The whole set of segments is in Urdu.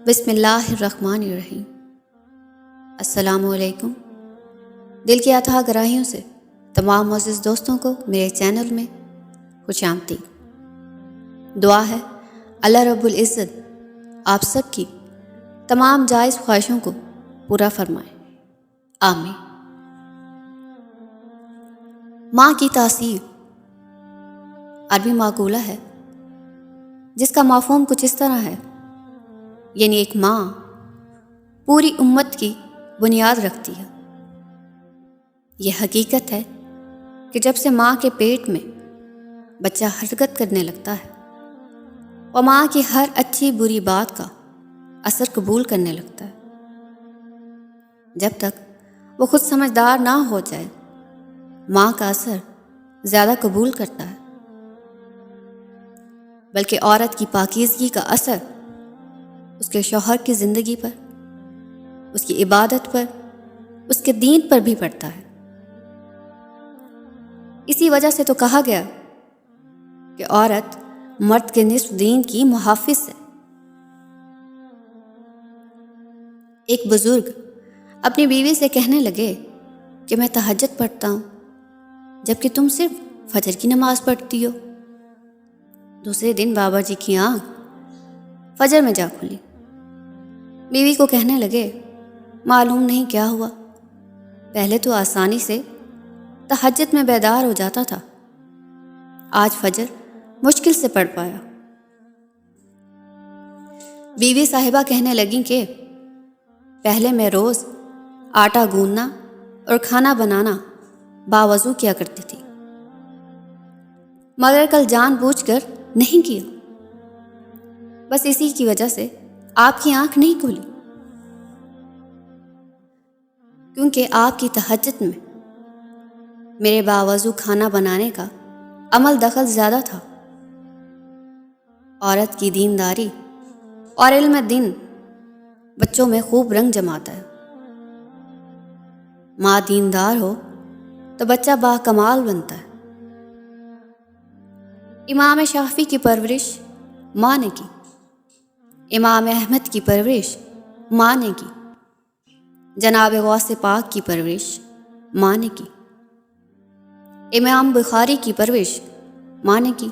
بسم اللہ الرحمن الرحیم۔ السلام علیکم۔ دل کی عطا گراہیوں سے تمام معزز دوستوں کو میرے چینل میں خوش آمدید۔ دعا ہے اللہ رب العزت آپ سب کی تمام جائز خواہشوں کو پورا فرمائے، آمین۔ ماں کی تاثیر عربی مقولہ ہے جس کا مفہوم کچھ اس طرح ہے، یعنی ایک ماں پوری امت کی بنیاد رکھتی ہے۔ یہ حقیقت ہے کہ جب سے ماں کے پیٹ میں بچہ حرکت کرنے لگتا ہے اور ماں کی ہر اچھی بری بات کا اثر قبول کرنے لگتا ہے، جب تک وہ خود سمجھدار نہ ہو جائے ماں کا اثر زیادہ قبول کرتا ہے، بلکہ عورت کی پاکیزگی کا اثر اس کے شوہر کی زندگی پر، اس کی عبادت پر، اس کے دین پر بھی پڑتا ہے۔ اسی وجہ سے تو کہا گیا کہ عورت مرد کے نصف دین کی محافظ ہے۔ ایک بزرگ اپنی بیوی سے کہنے لگے کہ میں تہجد پڑھتا ہوں جبکہ تم صرف فجر کی نماز پڑھتی ہو۔ دوسرے دن بابا جی کی آنکھ فجر میں جا کھلی۔ بیوی کو کہنے لگے معلوم نہیں کیا ہوا، پہلے تو آسانی سے تہجد میں بیدار ہو جاتا تھا، آج فجر مشکل سے پڑھ پایا۔ بیوی صاحبہ کہنے لگیں کہ پہلے میں روز آٹا گوندنا اور کھانا بنانا باوضو کیا کرتی تھی، مگر کل جان بوجھ کر نہیں کیا، بس اسی کی وجہ سے آپ کی آنکھ نہیں کھلی، کیونکہ آپ کی تہجد میں میرے باوضو کھانا بنانے کا عمل دخل زیادہ تھا۔ عورت کی دینداری اور علم دین بچوں میں خوب رنگ جماتا ہے۔ ماں دیندار ہو تو بچہ باکمال بنتا ہے۔ امام شافعی کی پرورش ماں نے کی، امام احمد کی پرورش ماں نے کی، جناب غوث پاک کی پرورش ماں نے کی، امام بخاری کی پرورش ماں نے کی۔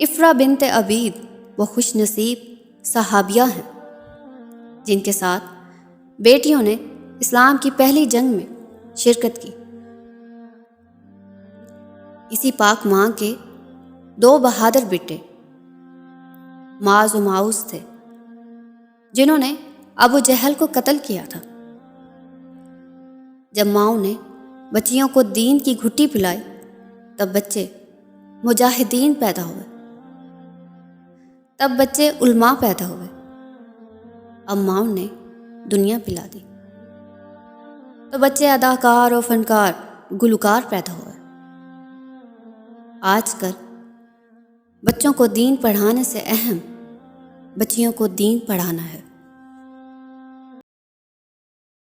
افرا بنت عبید وہ خوش نصیب صحابیہ ہیں جن کے ساتھ بیٹیوں نے اسلام کی پہلی جنگ میں شرکت کی۔ اسی پاک ماں کے دو بہادر بیٹے معاذ و معوذ تھے جنہوں نے ابو جہل کو قتل کیا تھا۔ جب ماؤں نے بچیوں کو دین کی گھٹی پلائی تب بچے مجاہدین پیدا ہوئے، تب بچے علماء پیدا ہوئے، اب ماؤں نے دنیا پلا دی تو بچے اداکار و فنکار گلوکار پیدا ہوئے۔ آج کل بچوں کو دین پڑھانے سے اہم بچیوں کو دین پڑھانا ہے۔